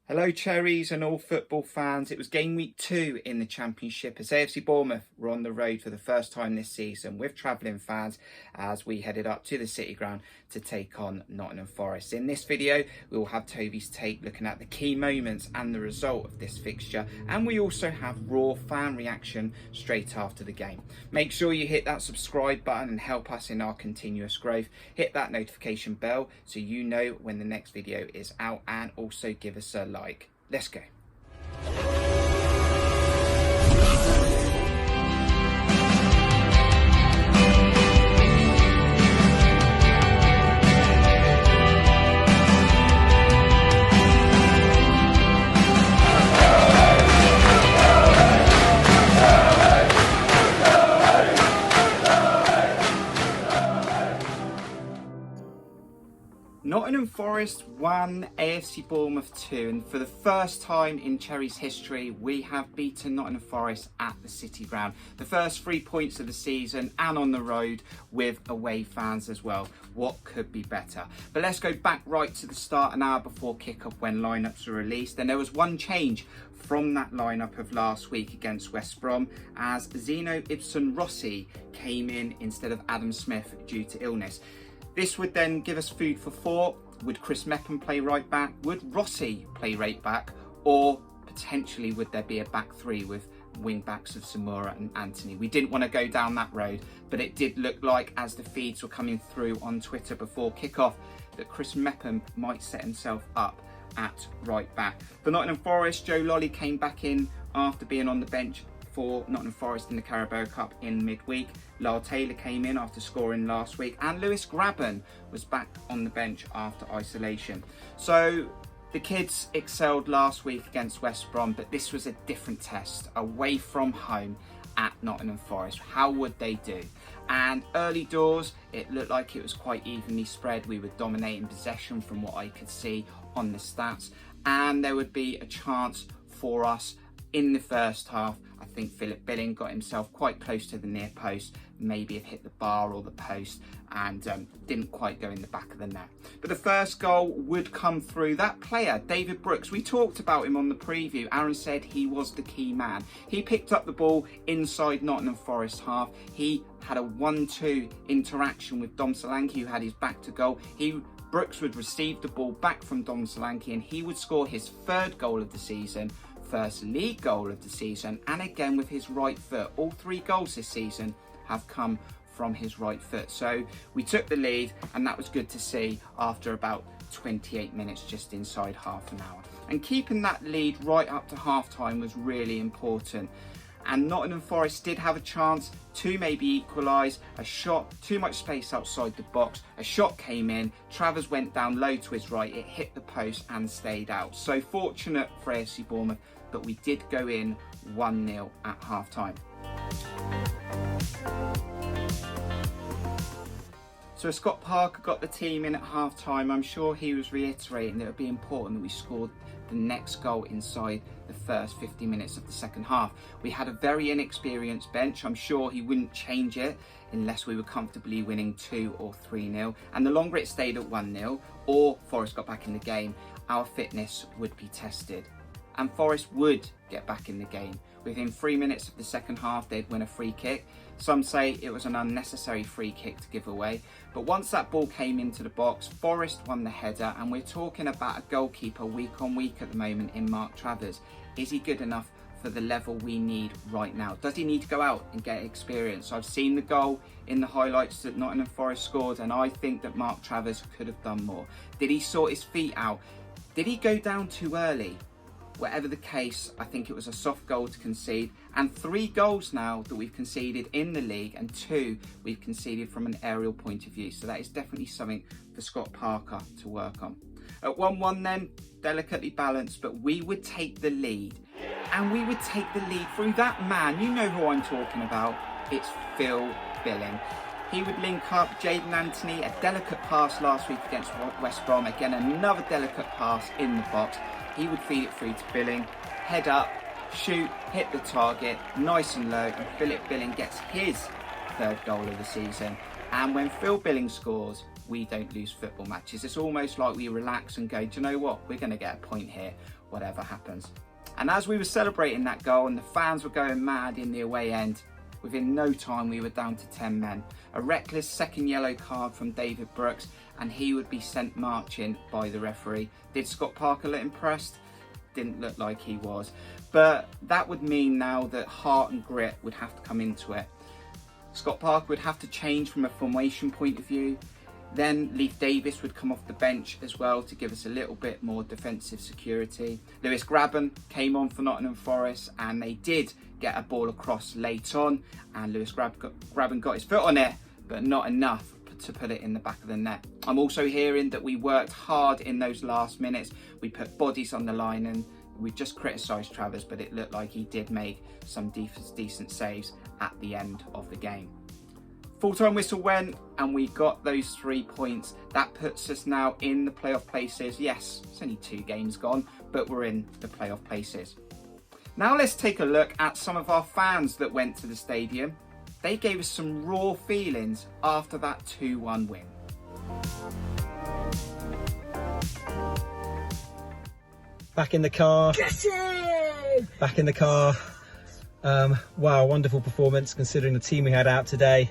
Hello Cherries and all football fans. It was game week 2 in the Championship as Afc Bournemouth were on the road for the first time this season with travelling fans as we headed up to the City Ground to take on Nottingham Forest. In this video we will have Tovey's take looking at the key moments and the result of this fixture, and we also have raw fan reaction straight after the game. Make sure you hit that subscribe button and help us in our continuous growth. Hit that notification bell so you know when the next video is out, and also give us a like. Let's go. Nottingham Forest 1, Afc Bournemouth 2, and for the first time in Cherries history we have beaten Nottingham Forest at the City Ground. The first 3 points of the season and on the road with away fans as well. What could be better? But let's go back right to the start, an hour before kick-off when lineups were released, and there was one change from that lineup of last week against West Brom as Zeno Ibson Rossi came in instead of Adam Smith due to illness. This would then give us food for thought. Would Chris Mepham play right back? Would Rossi play right back? Or potentially would there be a back three with wing backs of Samura and Anthony? We didn't want to go down that road, but it did look like, as the feeds were coming through on Twitter before kickoff, that Chris Mepham might set himself up at right back. For Nottingham Forest, Joe Lolly came back in after being on the bench for Nottingham Forest in the Carabao Cup in midweek. Lyle Taylor came in after scoring last week, and Lewis Grabban was back on the bench after isolation. So the kids excelled last week against West Brom, but this was a different test away from home at Nottingham Forest. How would they do? And early doors, it looked like it was quite evenly spread. We were dominating possession from what I could see on the stats, and there would be a chance for us in the first half. I think Philip Billing got himself quite close to the near post, maybe have hit the bar or the post, and didn't quite go in the back of the net. But the first goal would come through that player, David Brooks. We talked about him on the preview. Aaron said he was the key man. He picked up the ball inside Nottingham Forest half. He had a 1-2 interaction with Dom Solanke, who had his back to goal. Brooks would receive the ball back from Dom Solanke, and he would score his third goal of the season, first league goal of the season, and again with his right foot. All 3 goals this season have come from his right foot. So we took the lead, and that was good to see after about 28 minutes, just inside half an hour. And keeping that lead right up to half time was really important. And Nottingham Forest did have a chance to maybe equalise. A shot, too much space outside the box. A shot came in, Travers went down low to his right, it hit the post and stayed out. So fortunate for AFC Bournemouth, but we did go in 1-0 at half time. So Scott Parker got the team in at half time. I'm sure he was reiterating that it would be important that we scored the next goal inside the first 50 minutes of the second half. We had a very inexperienced bench. I'm sure he wouldn't change it unless we were comfortably winning 2 or 3-0. And the longer it stayed at 1-0 or Forest got back in the game, our fitness would be tested. And Forest would get back in the game. Within 3 minutes of the second half, they'd win a free kick. Some say it was an unnecessary free kick to give away. But once that ball came into the box, Forest won the header, and we're talking about a goalkeeper week on week at the moment in Marc Travers. Is he good enough for the level we need right now? Does he need to go out and get experience? I've seen the goal in the highlights that Nottingham Forest scored, and I think that Marc Travers could have done more. Did he sort his feet out? Did he go down too early? Whatever the case, I think it was a soft goal to concede, and 3 goals now that we've conceded in the league, and 2 we've conceded from an aerial point of view. So that is definitely something for Scott Parker to work on. At 1-1 then, delicately balanced, but we would take the lead. And we would take the lead through that man. You know who I'm talking about. It's Phil Billing. He would link up Jaden Anthony, a delicate pass last week against West Brom. Again, another delicate pass in the box. He would feed it through to Billing, head up, shoot, hit the target, nice and low, and Philip Billing gets his 3rd goal of the season. And when Phil Billing scores, we don't lose football matches. It's almost like we relax and go, do you know what? We're going to get a point here. whatever happens. And as we were celebrating that goal and the fans were going mad in the away end, within no time we were down to 10 men. A reckless second yellow card from David Brooks and he would be sent marching by the referee. Did Scott Parker look impressed? Didn't look like he was. But that would mean now that heart and grit would have to come into it. Scott Parker would have to change from a formation point of view. Then Leif Davies would come off the bench as well to give us a little bit more defensive security. Lewis Grabban came on for Nottingham Forest and they did get a ball across late on and Lewis Grabban got his foot on it, but not enough to put it in the back of the net. I'm also hearing that we worked hard in those last minutes. We put bodies on the line and we just criticised Travers, but it looked like he did make some decent saves at the end of the game. Full-time whistle went and we got those 3 points. That puts us now in the playoff places. Yes, it's only 2 games gone, but we're in the playoff places. Now let's take a look at some of our fans that went to the stadium. They gave us some raw feelings after that 2-1 win. Back in the car. Back in the car. Wow, wonderful performance considering the team we had out today.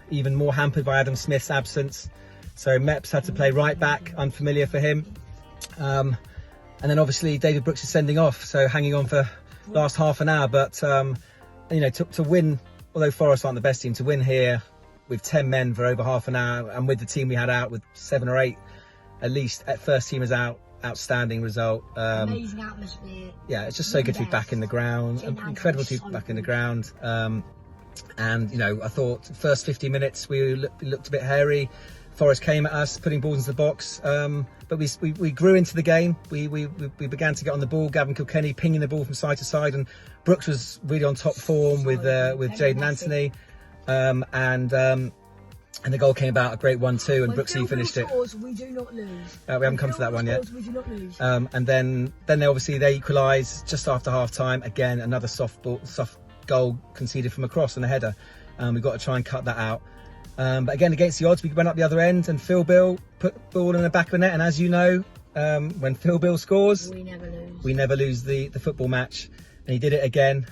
Even more hampered by Adam Smith's absence. So Meps had to play right back, unfamiliar for him. And then obviously David Brooks is sending off, so hanging on for last half an hour. But, you know, to win, although Forest aren't the best team, to win here with 10 men for over half an hour and with the team we had out with 7 or 8, at least at first teamers out, outstanding result. Amazing atmosphere. Yeah, it's just so good to be back in the ground. Incredible to be back in the ground. And, you know, I thought first 50 minutes we looked a bit hairy. Forest came at us, putting balls into the box. But we grew into the game. We began to get on the ball. Gavin Kilkenny pinging the ball from side to side. And Brooks was really on top form with Jaden Anthony. And the goal came about a great 1-2 and Brooksy finished it. We do not lose. We haven't come to that one yet. We do not lose. And then they equalise just after half time. Again, another soft goal conceded from a cross and a header. We've got to try and cut that out. But again, against the odds, we went up the other end and Phil Bill put the ball in the back of the net. And as you know, when Phil Bill scores, we never lose the football match. And he did it again.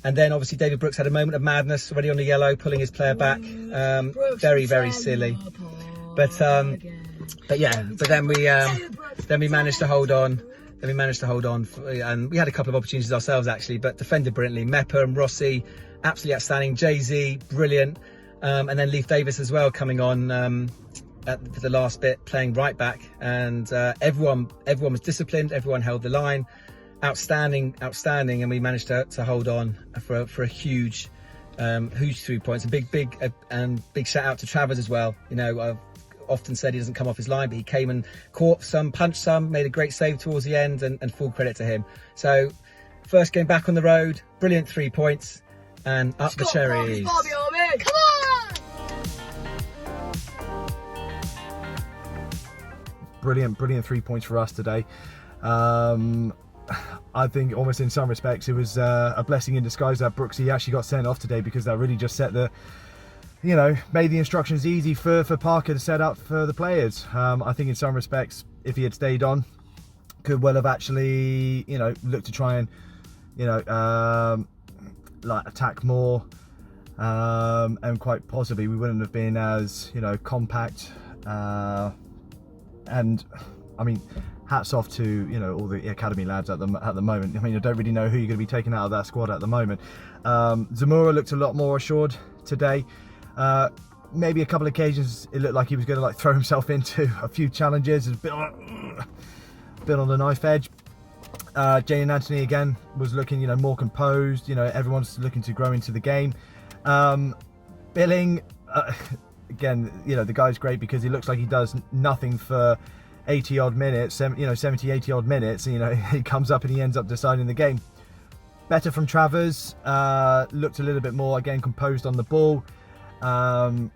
And then obviously David Brooks had a moment of madness already on the yellow, pulling his player back. Very, very silly. But then we managed to hold on. And we had a couple of opportunities ourselves actually, but defended brilliantly. Mepper and Rossi, absolutely outstanding. Jay-Z, brilliant. And then Leif Davies as well coming on for the last bit, playing right back. And everyone was disciplined. Everyone held the line. Outstanding, and we managed to hold on for a huge 3 points. A big shout out to Travers as well. You know, I've often said he doesn't come off his line, but he came and caught some, punched some, made a great save towards the end, and full credit to him. So first game back on the road, brilliant 3 points, and up the Cherries. Come on! Brilliant 3 points for us today. I think almost in some respects it was a blessing in disguise that Brooksy actually got sent off today, because that really just set made the instructions easy for Parker to set up for the players. I think in some respects, if he had stayed on, could well have actually, looked to try and, attack more, and quite possibly we wouldn't have been as, compact. And I mean, hats off to all the academy lads at the moment. I mean, I don't really know who you're going to be taking out of that squad at the moment. Zamora looked a lot more assured today. Maybe a couple of occasions it looked like he was going to throw himself into a few challenges. A bit on the knife edge. Jaden Anthony again was looking more composed. Everyone's looking to grow into the game. Billing again, the guy's great because he looks like he does nothing for 80 odd minutes, 70, 80 odd minutes, he comes up and he ends up deciding the game. Better from Travers, looked a little bit more, again, composed on the ball. From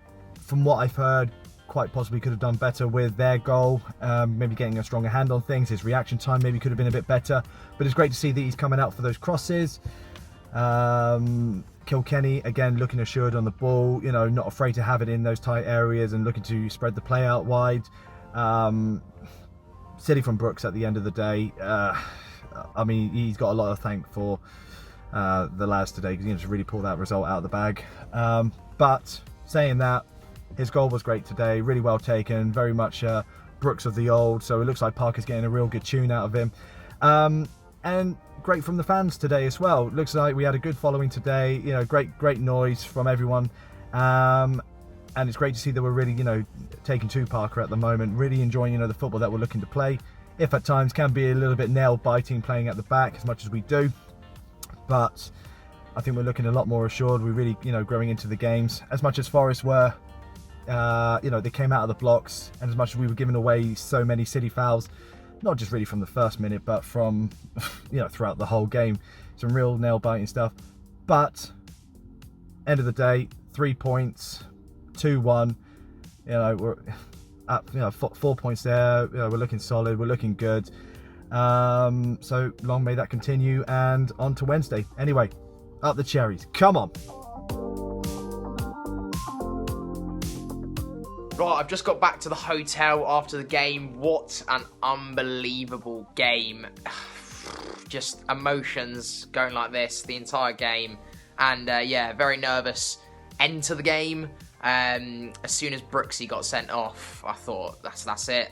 what I've heard, quite possibly could have done better with their goal, maybe getting a stronger hand on things. His reaction time maybe could have been a bit better, but it's great to see that he's coming out for those crosses. Kilkenny, again, looking assured on the ball, not afraid to have it in those tight areas and looking to spread the play out wide. silly from Brooks at the end of the day. I mean, he's got a lot of thank for the lads today, because he just really pulled that result out of the bag. But saying that, his goal was great today, really well taken, very much Brooks of the old, so it looks like Parker's getting a real good tune out of him. And great from the fans today as well. Looks like we had a good following today, you know, great noise from everyone. And it's great to see that we're really, you know, taking to Parker at the moment, really enjoying, you know, the football that we're looking to play. If at times can be a little bit nail-biting playing at the back as much as we do. But I think we're looking a lot more assured. We're really, you know, growing into the games. As much as Forest were, you know, they came out of the blocks, and as much as we were giving away so many silly fouls, not just really from the first minute, but from, you know, throughout the whole game, some real nail-biting stuff. But end of the day, 3 points, 2-1. You know, we're at, you know, 4 points there. You know, we're looking solid. We're looking good. So long may that continue, and on to Wednesday. Anyway, up the Cherries. Come on. Right, I've just got back to the hotel after the game. What an unbelievable game. Just emotions going like this the entire game. And yeah, very nervous end to the game. As soon as Brooksy got sent off, I thought, that's it.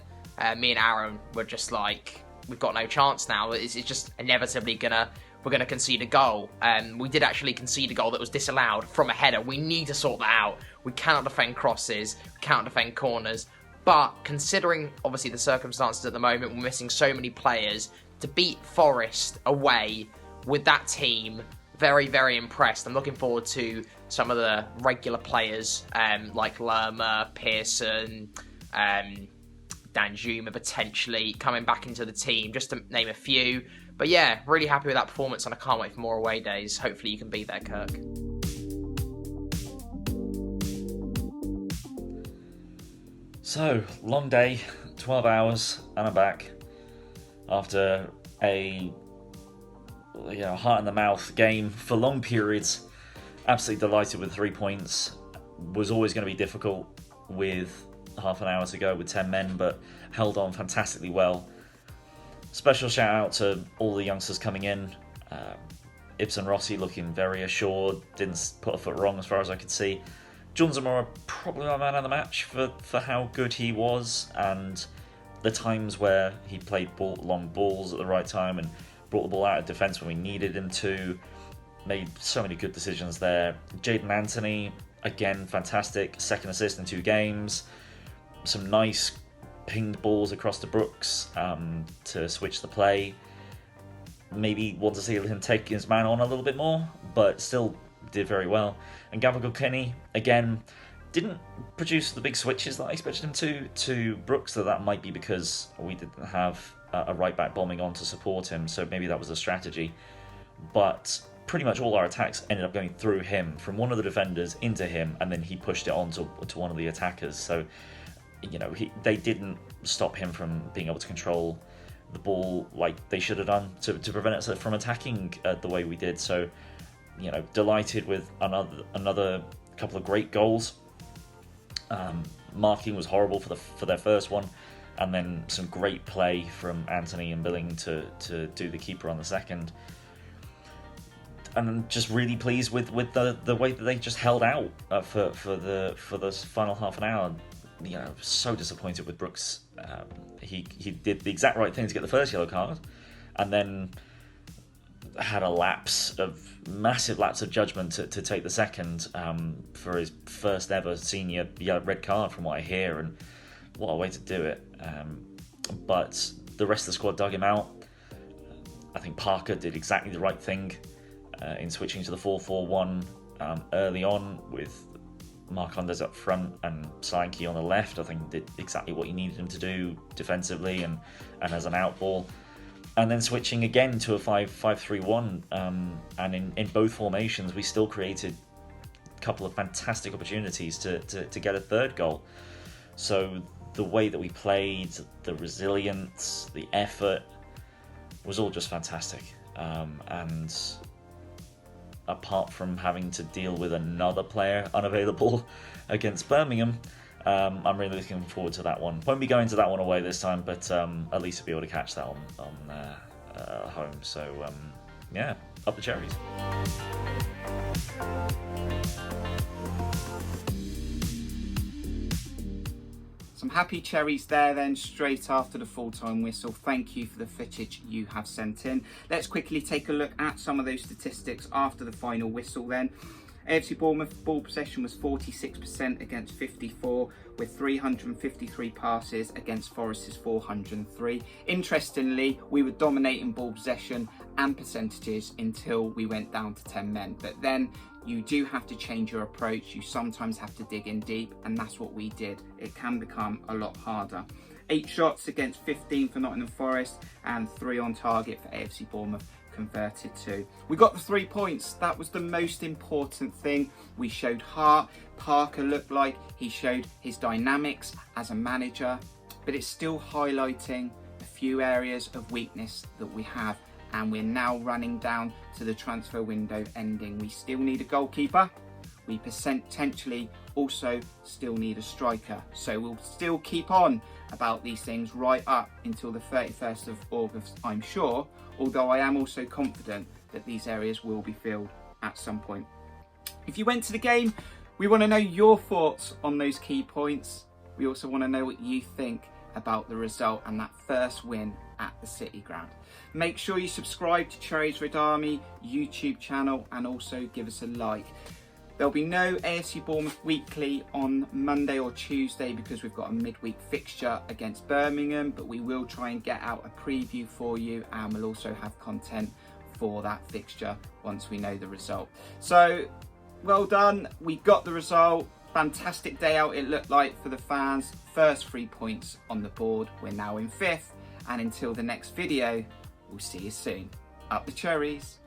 Me and Aaron were just like, we've got no chance now. It's just inevitably we're gonna concede a goal. We did actually concede a goal that was disallowed from a header. We need to sort that out. We cannot defend crosses, we cannot defend corners. But considering obviously the circumstances at the moment, we're missing so many players. To beat Forest away with that team, very, very impressed. I'm looking forward to some of the regular players like Lerma, Pearson, Danjuma potentially coming back into the team, just to name a few. But yeah, really happy with that performance, and I can't wait for more away days. Hopefully you can be there, Kirk. So, long day, 12 hours, and I'm back after a heart in the mouth game for long periods. Absolutely delighted with 3 points. Was always going to be difficult with half an hour to go with 10 men, but held on fantastically well. Special shout out to all the youngsters coming in. Ibsen Rossi looking very assured, didn't put a foot wrong as far as I could see. John Zamora probably my man of the match for how good he was, and the times where he played long balls at the right time and brought the ball out of defence when we needed him to. Made so many good decisions there. Jaden Anthony, again, fantastic. Second assist in 2 games. Some nice pinged balls across to Brooks to switch the play. Maybe want to see him take his man on a little bit more, but still did very well. And Gavin Kilkenny, again, didn't produce the big switches that I expected him to Brooks, so that might be because we didn't have a right back bombing on to support him, so maybe that was a strategy. But pretty much all our attacks ended up going through him, from one of the defenders into him, and then he pushed it on to one of the attackers. So, you know, they didn't stop him from being able to control the ball like they should have done to prevent us from attacking the way we did. So, you know, delighted with another couple of great goals. Marking was horrible for their first one, and then some great play from Anthony and Billing to do the keeper on the second. And I'm just really pleased with the way that they just held out for the final half an hour. You know, so disappointed with Brooks. He did the exact right thing to get the first yellow card, and then had a massive lapse of judgment to take the second for his first ever senior red card, from what I hear, and what a way to do it. But the rest of the squad dug him out. I think Parker did exactly the right thing in switching to the 4-4-1 early on, with Marc up front and Sainki on the left. I think did exactly what he needed him to do defensively and as an out ball. And then switching again to a 5-3-1, and in both formations we still created a couple of fantastic opportunities to get a third goal. So the way that we played, the resilience, the effort was all just fantastic. And apart from having to deal with another player unavailable against Birmingham, I'm really looking forward to that one. Won't be going to that one away this time, but at least I'll be able to catch that on home. So yeah, up the Cherries. Some happy cherries there then, straight after the full-time whistle. Thank you for the footage you have sent in. Let's quickly take a look at some of those statistics after the final whistle then. AFC Bournemouth ball possession was 46% against 54, with 353 passes against Forest's 403. Interestingly, we were dominating ball possession and percentages until we went down to 10 men. But then you do have to change your approach. You sometimes have to dig in deep, and that's what we did. It can become a lot harder. 8 shots against 15 for Nottingham Forest and 3 on target for AFC Bournemouth. Converted to. We got the 3 points. That was the most important thing. We showed heart. Parker looked like he showed his dynamics as a manager, but it's still highlighting a few areas of weakness that we have, and we're now running down to the transfer window ending. We still need a goalkeeper. We potentially also still need a striker. So we'll still keep on about these things right up until the 31st of August, I'm sure, although I am also confident that these areas will be filled at some point. If you went to the game, we want to know your thoughts on those key points. We also want to know what you think about the result and that first win at the City Ground. Make sure you subscribe to Cherries Red Army YouTube channel and also give us a like. There'll be no AFC Bournemouth Weekly on Monday or Tuesday because we've got a midweek fixture against Birmingham, but we will try and get out a preview for you, and we'll also have content for that fixture once we know the result. So, well done. We got the result. Fantastic day out it looked like for the fans. First 3 points on the board. We're now in 5th, and until the next video, we'll see you soon. Up the Cherries.